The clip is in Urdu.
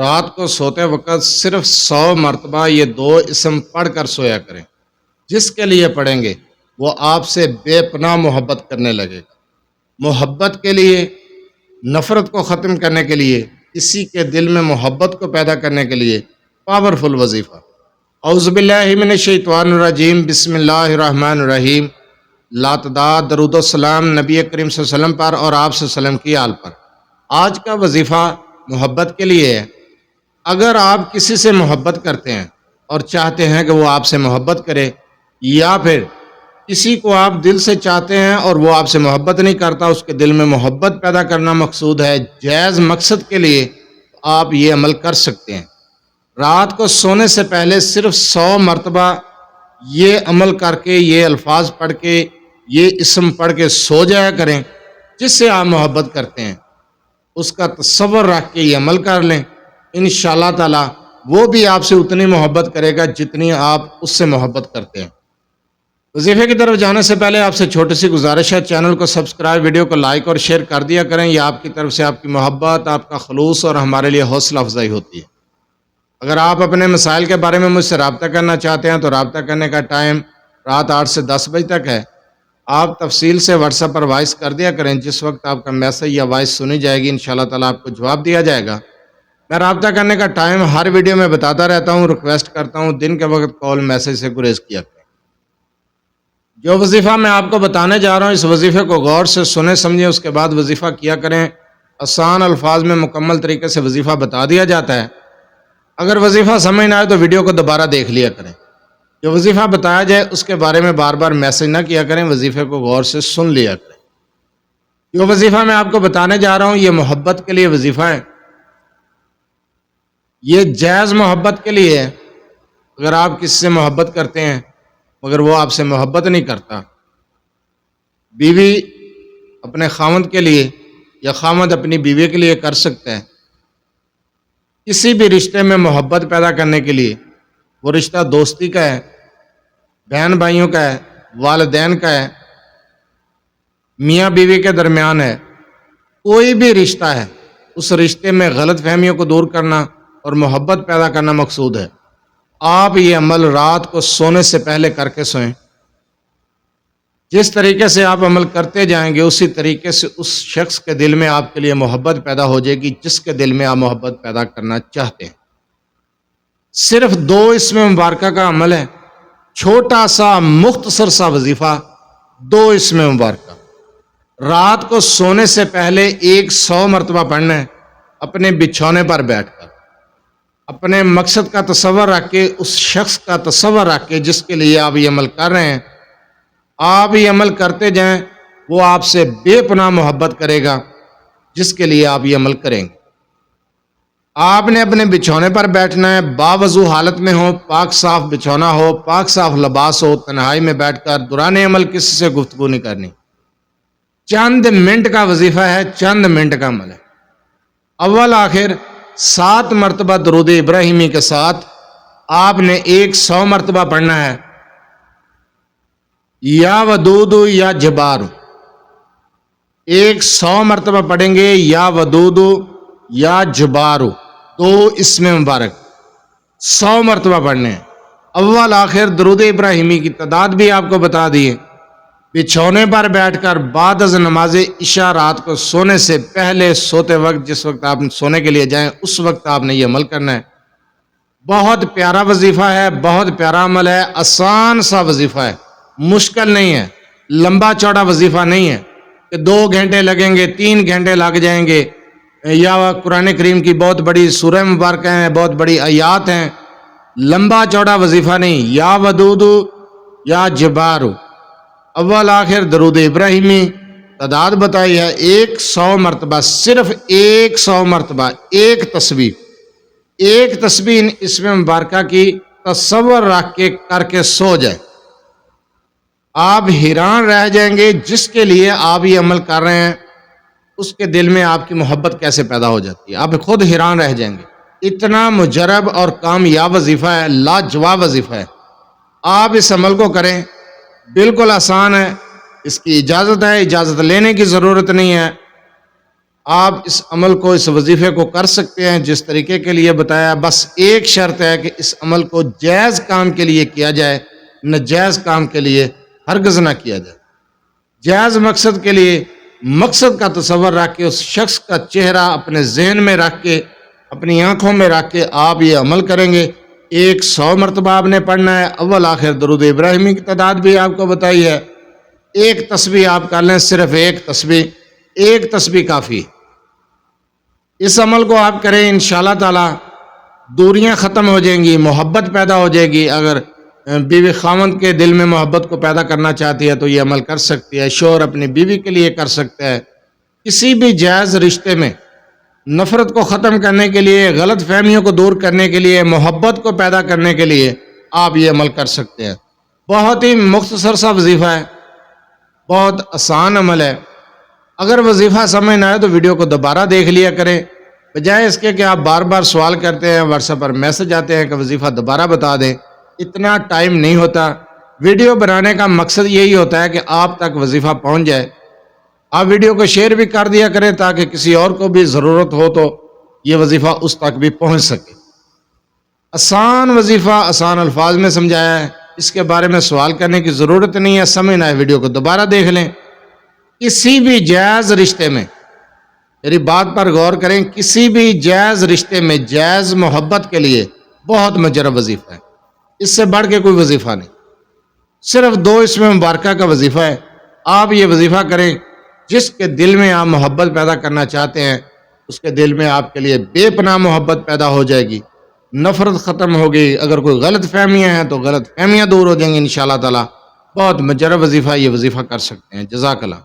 رات کو سوتے وقت صرف 100 مرتبہ یہ 2 اسم پڑھ کر سویا کریں۔ جس کے لیے پڑھیں گے وہ آپ سے بے پناہ محبت کرنے لگے گا۔ محبت کے لیے، نفرت کو ختم کرنے کے لیے، کسی کے دل میں محبت کو پیدا کرنے کے لیے پاورفل وظیفہ۔ اعوذ باللہ من الشیطان الرجیم، بسم اللہ الرحمن الرحیم۔ لاتعداد درود و سلام نبی کریم صلی اللہ علیہ وسلم پر اور آپ صلی اللہ علیہ وسلم کی آل پر۔ آج کا وظیفہ محبت کے لیے ہے۔ اگر آپ کسی سے محبت کرتے ہیں اور چاہتے ہیں کہ وہ آپ سے محبت کرے، یا پھر کسی کو آپ دل سے چاہتے ہیں اور وہ آپ سے محبت نہیں کرتا، اس کے دل میں محبت پیدا کرنا مقصود ہے جائز مقصد کے لیے، آپ یہ عمل کر سکتے ہیں۔ رات کو سونے سے پہلے صرف 100 مرتبہ یہ عمل کر کے، یہ الفاظ پڑھ کے، یہ اسم پڑھ کے سو جایا کریں۔ جس سے آپ محبت کرتے ہیں اس کا تصور رکھ کے یہ عمل کر لیں، انشاءاللہ تعالی وہ بھی آپ سے اتنی محبت کرے گا جتنی آپ اس سے محبت کرتے ہیں۔ وظیفے کی طرف جانے سے پہلے آپ سے چھوٹی سی گزارش ہے، چینل کو سبسکرائب، ویڈیو کو لائک اور شیئر کر دیا کریں۔ یہ آپ کی طرف سے آپ کی محبت، آپ کا خلوص اور ہمارے لیے حوصلہ افزائی ہوتی ہے۔ اگر آپ اپنے مسائل کے بارے میں مجھ سے رابطہ کرنا چاہتے ہیں تو رابطہ کرنے کا ٹائم رات 8 سے 10 بجے تک ہے۔ آپ تفصیل سے واٹس ایپ پر وائس کر دیا کریں، جس وقت آپ کا میسج یا وائس سنی جائے گی انشاءاللہ تعالیٰ آپ کو جواب دیا جائے گا۔ میں رابطہ کرنے کا ٹائم ہر ویڈیو میں بتاتا رہتا ہوں، ریکویسٹ کرتا ہوں دن کے وقت کال میسج سے گریز کیا کریں۔ جو وظیفہ میں آپ کو بتانے جا رہا ہوں، اس وظیفے کو غور سے سنیں سمجھیں، اس کے بعد وظیفہ کیا کریں۔ آسان الفاظ میں مکمل طریقے سے وظیفہ بتا دیا جاتا ہے۔ اگر وظیفہ سمجھ نہ آئے تو ویڈیو کو دوبارہ دیکھ لیا کریں۔ جو وظیفہ بتایا جائے اس کے بارے میں بار بار میسج نہ کیا کریں، وظیفے کو غور سے سن لیا کریں۔ جو وظیفہ میں آپ کو بتانے جا رہا ہوں یہ محبت کے لیے وظیفہ ہے، یہ جائز محبت کے لیے ہے۔ اگر آپ کسی سے محبت کرتے ہیں مگر وہ آپ سے محبت نہیں کرتا، بیوی اپنے خاوند کے لیے یا خاوند اپنی بیوی کے لیے کر سکتا ہے۔ کسی بھی رشتے میں محبت پیدا کرنے کے لیے، وہ رشتہ دوستی کا ہے، بہن بھائیوں کا ہے، والدین کا ہے، میاں بیوی کے درمیان ہے، کوئی بھی رشتہ ہے، اس رشتے میں غلط فہمیوں کو دور کرنا اور محبت پیدا کرنا مقصود ہے۔ آپ یہ عمل رات کو سونے سے پہلے کر کے سوئیں۔ جس طریقے سے آپ عمل کرتے جائیں گے اسی طریقے سے اس شخص کے دل میں آپ کے لیے محبت پیدا ہو جائے گی جس کے دل میں آپ محبت پیدا کرنا چاہتے ہیں۔ صرف 2 اسم مبارکہ کا عمل ہے، چھوٹا سا مختصر سا وظیفہ، 2 اسم مبارکہ۔ رات کو سونے سے پہلے 100 مرتبہ پڑھنا ہے، اپنے بچھونے پر بیٹھ کر، اپنے مقصد کا تصور رکھ کے، اس شخص کا تصور رکھ کے جس کے لیے آپ یہ عمل کر رہے ہیں۔ آپ یہ عمل کرتے جائیں، وہ آپ سے بے پناہ محبت کرے گا جس کے لیے آپ یہ عمل کریں گے۔ آپ نے اپنے بچھونے پر بیٹھنا ہے، باوضو حالت میں ہو، پاک صاف بچھونا ہو، پاک صاف لباس ہو، تنہائی میں بیٹھ کر دوران عمل کسی سے گفتگو نہیں کرنی۔ چند منٹ کا وظیفہ ہے، چند منٹ کا عمل ہے۔ اول آخر 7 مرتبہ درود ابراہیمی کے ساتھ آپ نے 100 مرتبہ پڑھنا ہے، یا ودود یا جبار۔ 100 مرتبہ پڑھیں گے، یا ودود یا جبار، 2 اسم مبارک 100 مرتبہ پڑھنے ہیں۔ اول آخر درود ابراہیمی کی تعداد بھی آپ کو بتا دیے۔ بچھونے پر بیٹھ کر بعد از نماز عشاء رات کو سونے سے پہلے، سوتے وقت، جس وقت آپ سونے کے لیے جائیں اس وقت آپ نے یہ عمل کرنا ہے۔ بہت پیارا وظیفہ ہے، بہت پیارا عمل ہے، آسان سا وظیفہ ہے، مشکل نہیں ہے، لمبا چوڑا وظیفہ نہیں ہے کہ 2 گھنٹے لگیں گے، 3 گھنٹے لگ جائیں گے، یا قرآن کریم کی بہت بڑی سورہ مبارکہ ہیں، بہت بڑی آیات ہیں۔ لمبا چوڑا وظیفہ نہیں، یا ودود یا جبار، اول آخر درود ابراہیمی، تعداد بتائی ہے 100 مرتبہ، صرف 100 مرتبہ، ایک تسبیح اسم مبارکہ کی تصور رکھ کے کر کے سو جائے۔ آپ حیران رہ جائیں گے جس کے لیے آپ یہ عمل کر رہے ہیں اس کے دل میں آپ کی محبت کیسے پیدا ہو جاتی ہے، آپ خود حیران رہ جائیں گے۔ اتنا مجرب اور کامیاب وظیفہ ہے، لاجواب وظیفہ ہے۔ آپ اس عمل کو کریں، بالکل آسان ہے، اس کی اجازت ہے، اجازت لینے کی ضرورت نہیں ہے۔ آپ اس عمل کو، اس وظیفے کو کر سکتے ہیں جس طریقے کے لیے بتایا. بس ایک شرط ہے کہ اس عمل کو جائز کام کے لیے کیا جائے، ناجائز کام کے لیے ہرگز نہ کیا جائے. جائز مقصد کے لیے مقصد کا تصور رکھ کے، اس شخص کا چہرہ اپنے ذہن میں رکھ کے، اپنی آنکھوں میں رکھ کے آپ یہ عمل کریں گے. 100 مرتبہ آپ نے پڑھنا ہے. اول آخر درود ابراہیمی کی تعداد بھی آپ کو بتائی ہے. ایک تسبیح آپ کر لیں، صرف ایک تسبیح کافی. اس عمل کو آپ کریں، انشاءاللہ تعالی دوریاں ختم ہو جائیں گی، محبت پیدا ہو جائے گی. اگر بیوی خاوند کے دل میں محبت کو پیدا کرنا چاہتی ہے تو یہ عمل کر سکتی ہے. شوہر اپنی بیوی کے لیے کر سکتا ہے. کسی بھی جائز رشتے میں نفرت کو ختم کرنے کے لیے، غلط فہمیوں کو دور کرنے کے لیے، محبت کو پیدا کرنے کے لیے آپ یہ عمل کر سکتے ہیں. بہت ہی مختصر سا وظیفہ ہے، بہت آسان عمل ہے. اگر وظیفہ سمجھ نہ آئے تو ویڈیو کو دوبارہ دیکھ لیا کریں، بجائے اس کے کہ آپ بار بار سوال کرتے ہیں، واٹس ایپ پر میسج آتے ہیں کہ وظیفہ دوبارہ بتا دیں. اتنا ٹائم نہیں ہوتا. ویڈیو بنانے کا مقصد یہی ہوتا ہے کہ آپ تک وظیفہ پہنچ جائے. آپ ویڈیو کو شیئر بھی کر دیا کریں تاکہ کسی اور کو بھی ضرورت ہو تو یہ وظیفہ اس تک بھی پہنچ سکے. آسان وظیفہ آسان الفاظ میں سمجھایا ہے، اس کے بارے میں سوال کرنے کی ضرورت نہیں ہے. سمجھ نہ آئے ویڈیو کو دوبارہ دیکھ لیں. کسی بھی جائز رشتے میں، میری بات پر غور کریں، کسی بھی جائز رشتے میں جائز محبت کے لیے بہت مجرب وظیفہ ہے. اس سے بڑھ کے کوئی وظیفہ نہیں. صرف 2 اسم مبارکہ کا وظیفہ ہے. آپ یہ وظیفہ کریں. جس کے دل میں آپ محبت پیدا کرنا چاہتے ہیں اس کے دل میں آپ کے لیے بے پناہ محبت پیدا ہو جائے گی، نفرت ختم ہوگی. اگر کوئی غلط فہمیاں ہیں تو غلط فہمیاں دور ہو جائیں گی انشاءاللہ تعالی. بہت مجرب وظیفہ، یہ وظیفہ کر سکتے ہیں. جزاک اللہ.